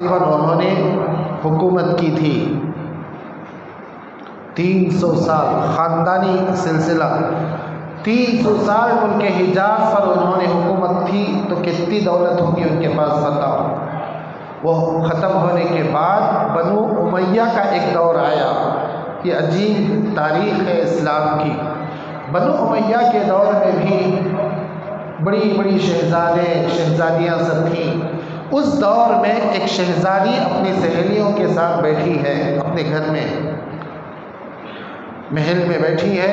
انہوں نے حکومت کی تھی 300 سال، خاندانی سلسلہ 300 سال ملک حجاز پر انہوں نے حکومت تھی، تو کتنی دولت ہوگی ان کے پاس بتاؤ۔ وہ ختم ہونے کے بعد بنو امیہ کا ایک دور آیا۔ یہ عجیب تاریخ ہے اسلام کی۔ بنو امیہ کے دور میں بھی بڑی بڑی شہزادیاں سب تھیں۔ اس دور میں ایک شہزادی اپنی سہیلیوں کے ساتھ بیٹھی ہے، اپنے گھر میں محل میں بیٹھی ہے۔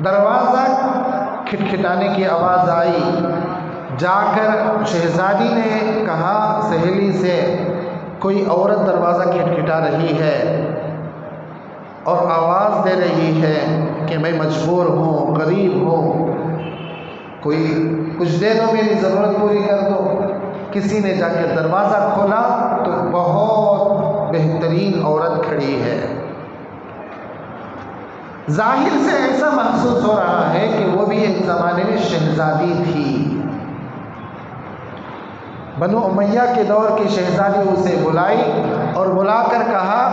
دروازہ کھٹکھٹانے کی آواز آئی۔ جا کر شہزادی نے کہا سہیلی سے، کوئی عورت دروازہ کھٹکھٹا رہی ہے اور آواز دے رہی ہے کہ میں مجبور ہوں، غریب ہوں، کوئی کچھ دے دو، میری ضرورت پوری کر دو۔ کسی نے جا کے دروازہ کھولا تو بہت بہترین عورت کھڑی ہے۔ ظاہر سے ایسا محسوس ہو رہا ہے کہ وہ بھی ایک زمانے میں شہزادی تھی۔ بنو امیہ کے دور کی شہزادی اسے بلائی اور بلا کر کہا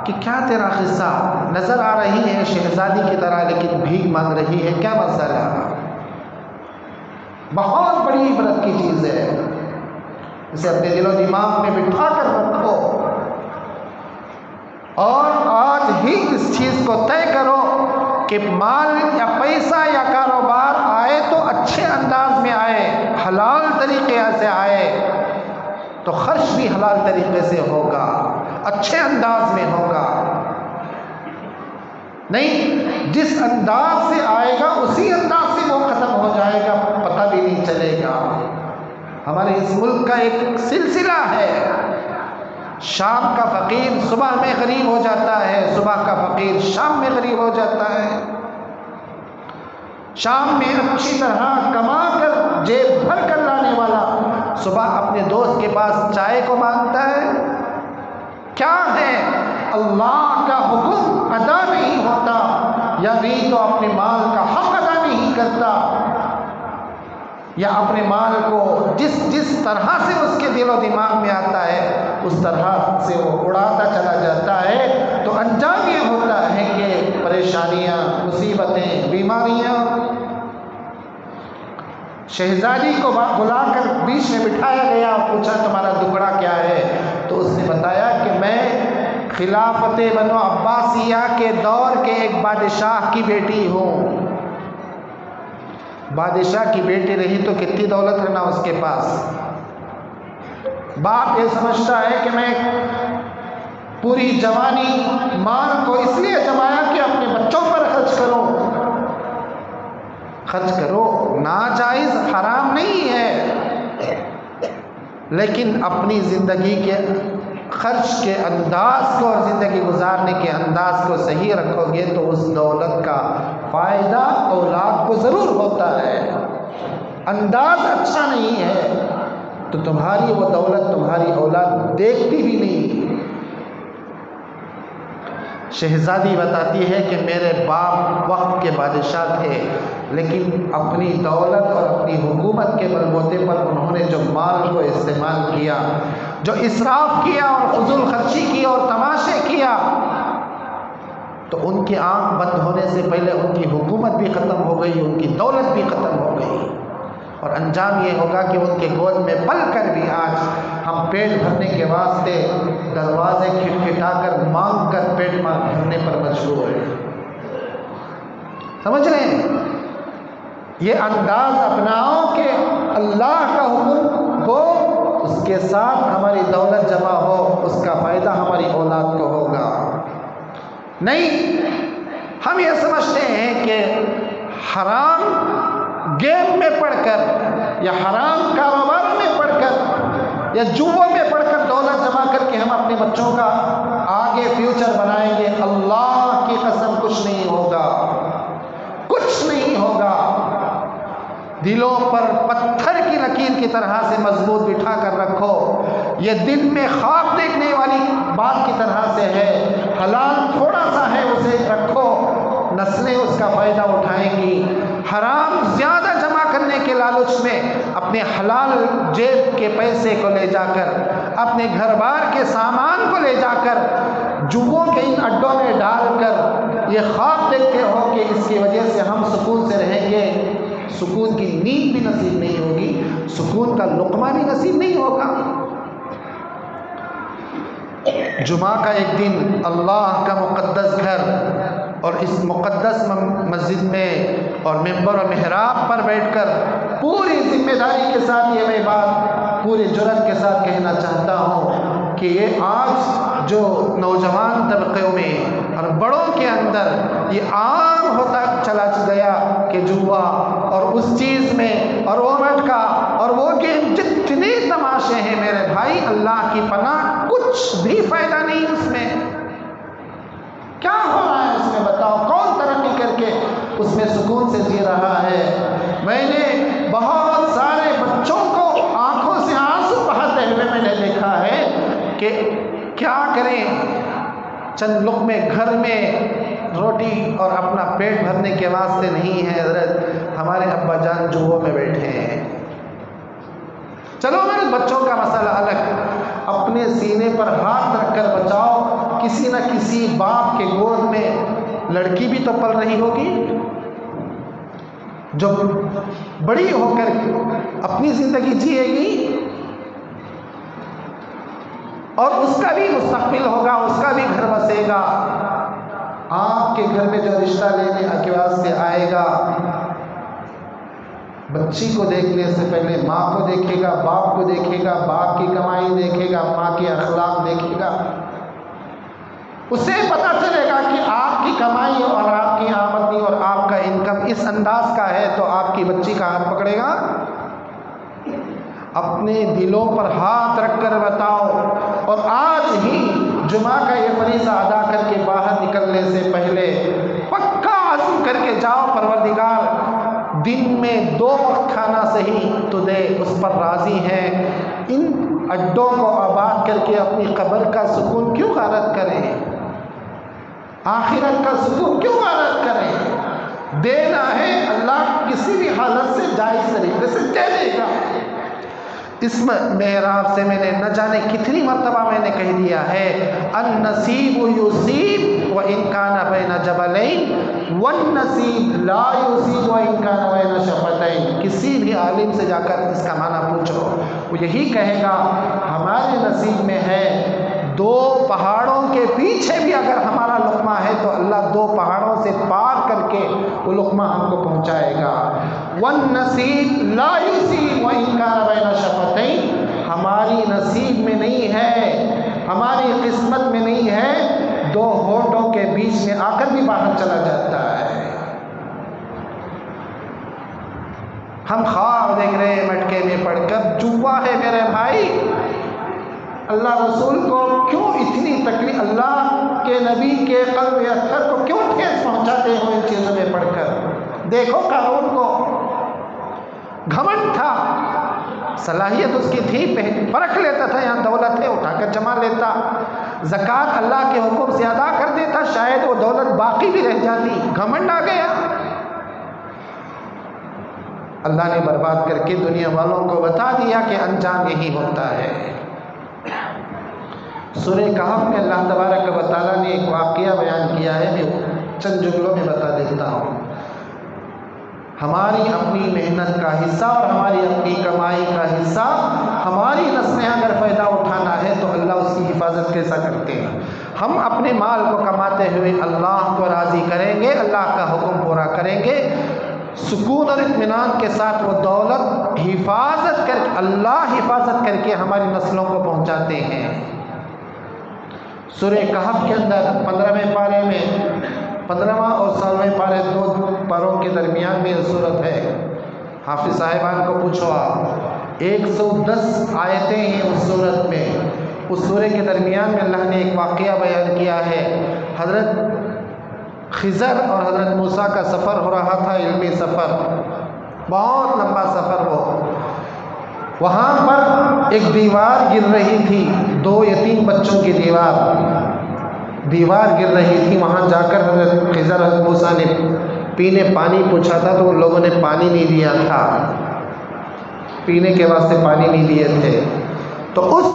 کہ کیا تیرا قصہ؟ نظر آ رہی ہے شہزادی کی طرح لیکن بھیک مانگ رہی ہے، کیا مسئلہ؟ بہت بڑی عبرت کی چیز ہے، اسے اپنے دل و دماغ میں بٹھا کر رکھو اور آج ہی اس چیز کو طے کرو کہ مال یا پیسہ یا کاروبار آئے تو اچھے انداز میں آئے، حلال طریقے سے آئے تو خرچ بھی حلال طریقے سے ہوگا، اچھے انداز میں ہوگا۔ نہیں جس انداز سے آئے گا اسی انداز سے وہ ختم ہو جائے گا، پتہ بھی نہیں چلے گا۔ ہمارے اس ملک کا ایک سلسلہ ہے، شام کا فقیر صبح میں غریب ہو جاتا ہے، صبح کا فقیر شام میں غریب ہو جاتا ہے۔ شام میں اچھی طرح کما کر جیب بھر کر لانے والا صبح اپنے دوست کے پاس چائے کو مانگتا ہے۔ کیا ہے؟ اللہ کا حکم ادا نہیں ہوتا، یا نہیں تو اپنے مال کا حق ادا نہیں کرتا، یا اپنے مال کو جس طرح سے اس کے دل و دماغ میں آتا ہے اس طرح سے وہ اڑاتا چلا جاتا ہے، تو انجام یہ ہوتا ہے کہ پریشانیاں، مصیبتیں، بیماریاں۔ شہزادی کو بلا کر بیچ میں بٹھایا گیا اور پوچھا تمہارا دکھڑا کیا ہے؟ تو اس نے بتایا کہ میں خلافت بنو عباسیہ کے دور کے ایک بادشاہ کی بیٹی ہوں۔ بادشاہ کی بیٹی رہی تو کتنی دولت رہنا اس کے پاس۔ باپ یہ سمجھتا ہے کہ میں پوری جوانی مال کو اس لیے جمایا کہ اپنے بچوں پر خرچ کروں۔ خرچ کرو، ناجائز حرام نہیں ہے، لیکن اپنی زندگی کے خرچ کے انداز کو اور زندگی گزارنے کے انداز کو صحیح رکھو گے تو اس دولت کا فائدہ اولاد کو ضرور ہوتا ہے۔ انداز اچھا نہیں ہے تو تمہاری وہ دولت تمہاری اولاد دیکھتی بھی نہیں۔ شہزادی بتاتی ہے کہ میرے باپ وقت کے بادشاہ تھے، لیکن اپنی دولت اور اپنی حکومت کے بلبوتے پر انہوں نے جو مال کو استعمال کیا، جو اسراف کیا اور فضول خرچی کی اور تماشے کیا، تو ان کی آنکھ بند ہونے سے پہلے ان کی حکومت بھی ختم ہو گئی، ان کی دولت بھی ختم ہو گئی، اور انجام یہ ہوگا کہ ان کے گود میں پل کر بھی آج ہم پیٹ بھرنے کے واسطے دروازے کھٹکھٹا کر مانگ کر پیٹ بھرنے پر مجبور ہیں۔ سمجھ رہے ہیں؟ یہ انداز اپناؤ کہ اللہ کا حکم ہو، اس کے ساتھ ہماری دولت جمع ہو، اس کا فائدہ ہماری اولاد کو ہوگا۔ نہیں ہم یہ سمجھتے ہیں کہ حرام گیم میں پڑھ کر یا حرام کاروبار میں پڑھ کر یا جوؤں میں پڑھ کر دولت جمع کر کے ہم اپنے بچوں کا آگے فیوچر بنائیں گے۔ اللہ کی قسم کچھ نہیں ہوگا، کچھ نہیں ہوگا۔ دلوں پر پتھر کی لکیر کی طرح سے مضبوط بٹھا کر رکھو۔ یہ دل میں خواب دیکھنے والی بات کی طرح سے ہے، حلال تھوڑا سا ہے اسے رکھو، نسلیں اس کا فائدہ اٹھائیں گی۔ حرام زیادہ جمع کرنے کرنے کے لالچ میں اپنے حلال جیب کے پیسے کو لے جا کر، اپنے گھر بار کے سامان کو لے جا کر جوؤں کے ان اڈوں میں ڈال کر یہ خواب دیکھتے ہو کہ اس کی وجہ سے ہم سکون سے رہیں گے، سکون کی نیند بھی نصیب نہیں ہوگی، سکون کا لقمہ بھی نصیب نہیں ہوگا۔ جمعہ کا ایک دن اللہ کا مقدس گھر اور اس مقدس مسجد میں اور ممبر و محراب پر بیٹھ کر پوری ذمہ داری کے ساتھ یہ میں بات پوری جرأت کے ساتھ کہنا چاہتا ہوں کہ یہ آج جو نوجوان طبقوں میں اور بڑوں کے اندر یہ عام ہوتا چلا گیا کہ جوا اور اس چیز میں اور وہ مٹکا اور وہ گیم، جتنے تماشے ہیں میرے بھائی، اللہ کی پناہ کچھ بھی فائدہ نہیں اس میں۔ کیا ہو رہا ہے اس میں بتاؤ؟ کون ترقی کر کے اس میں سکون سے جی رہا ہے؟ میں نے بہت سارے بچوں کو آنکھوں سے آنسو بہاتے ہوئے میں نے دیکھا ہے کہ کیا کریں، چند لقمے گھر میں روٹی اور اپنا پیٹ بھرنے کے واسطے نہیں ہے، حضرت ہمارے ابا جان جوؤں میں بیٹھے ہیں۔ چلو میرے بچوں کا مسئلہ الگ، اپنے سینے پر ہاتھ رکھ کر بچاؤ، کسی نہ کسی باپ کے گود میں لڑکی بھی تو پل رہی ہوگی جو بڑی ہو کر اپنی زندگی جیے گی اور اس کا بھی مستقبل ہوگا، اس کا بھی گھر بسے گا۔ آپ کے گھر میں جو رشتہ لینے کے واسطے آئے گا، بچی کو دیکھنے سے پہلے ماں کو دیکھے گا، باپ کو دیکھے گا، باپ کی کمائی دیکھے گا، ماں کے اخلاق دیکھے گا، اسے پتہ چلے گا کہ آپ کی کمائی اور آپ کی آمدنی اور آپ کا انکم اس انداز کا ہے تو آپ کی بچی کا ہاتھ پکڑے گا۔ اپنے دلوں پر ہاتھ رکھ کر بتاؤ، اور آج ہی جمعہ کا یہ فریضہ ادا کر کے باہر نکلنے سے پہلے پکا عزم کر کے جاؤ، پروردگار دن میں 2 وقت کھانا صحیح تو دے، اس پر راضی ہیں۔ ان اڈوں کو آباد کر کے اپنی قبر کا سکون کیوں غارت کریں؟ آخرت کا سکون کیوں غارت کریں؟ دینا ہے اللہ کسی بھی حالت سے جائز طریقے سے دے دے گا۔ اس محراب سے میں نے نہ جانے کتنی مرتبہ میں نے کہہ دیا ہے، النصیب یصیب وان کان بین جبلین والنصیب لا یصیب وان کان بین شفتین۔ کسی بھی عالم سے جا کر اس کا معنی پوچھو، وہ یہی کہے گا ہمارے نصیب میں ہے 2 پہاڑوں کے پیچھے بھی اگر ہمارا لقمہ ہے تو اللہ 2 پہاڑوں سے پار کر کے وہ لقمہ ہم کو پہنچائے گا۔ والنصیب لا یصیب وان کان بین شفتین، ہماری نصیب میں نہیں ہے، ہماری قسمت میں نہیں ہے، 2 ہونٹوں کے بیچ میں آ کر بھی باہر چلا جاتا ہے۔ ہم خواب دیکھ رہے ہیں مٹکے میں پڑھ کر، جوا ہے میرے بھائی۔ اللہ رسول کو کیوں اتنی تکلیف، اللہ کے نبی کے قلب اطہر کو کیوں ٹھیس پہنچاتے ہو ان چیزوں میں پڑھ کر؟ دیکھو قارون کو گھمنڈ تھا، صلاحیت اس کی تھی، پرکھ لیتا تھا، یہاں دولت ہے اٹھا کر جمع لیتا، زکوٰۃ اللہ کے حکم سے ادا کر دیتا، شاید وہ دولت باقی بھی رہ جاتی، گھمنڈ آ گیا۔ اللہ نے برباد کر کے دنیا والوں کو بتا دیا کہ انجام یہی ہوتا ہے۔ سورہ کہف میں اللہ تبارک و تعالیٰ نے ایک واقعہ بیان کیا ہے، میں چند جملوں میں بتا دیتا ہوں۔ ہماری اپنی محنت کا حصہ اور ہماری اپنی کمائی کا حصہ، ہماری نسلیں اگر فائدہ اٹھانا ہے تو اللہ اس کی حفاظت کیسا کرتے ہیں؟ ہم اپنے مال کو کماتے ہوئے اللہ کو راضی کریں گے، اللہ کا حکم پورا کریں گے، سکون اور اطمینان کے ساتھ وہ دولت حفاظت کر کے، اللہ حفاظت کر کے ہماری نسلوں کو پہنچاتے ہیں۔ سورہ کہف کے اندر 15ویں پارے میں 15واں اور 16ویں پارے 2 پاروں کے درمیان میں یہ صورت ہے۔ حافظ صاحبان کو پوچھو آپ، 110 آیتیں ہیں اس صورت میں۔ اس سورے کے درمیان میں اللہ نے ایک واقعہ بیان کیا ہے۔ حضرت خضر اور حضرت موسیٰ کا سفر ہو رہا تھا، علمی سفر، بہت لمبا سفر ہو۔ وہاں پر ایک دیوار گر رہی تھی، 2 یتیم بچوں کی دیوار گر رہی تھی۔ وہاں جا کر حضرت خضر حضرت موسیٰ نے پینے پانی پوچھا تھا تو ان لوگوں نے پانی نہیں دیا تھا، پینے کے واسطے پانی نہیں دیے تھے، تو اس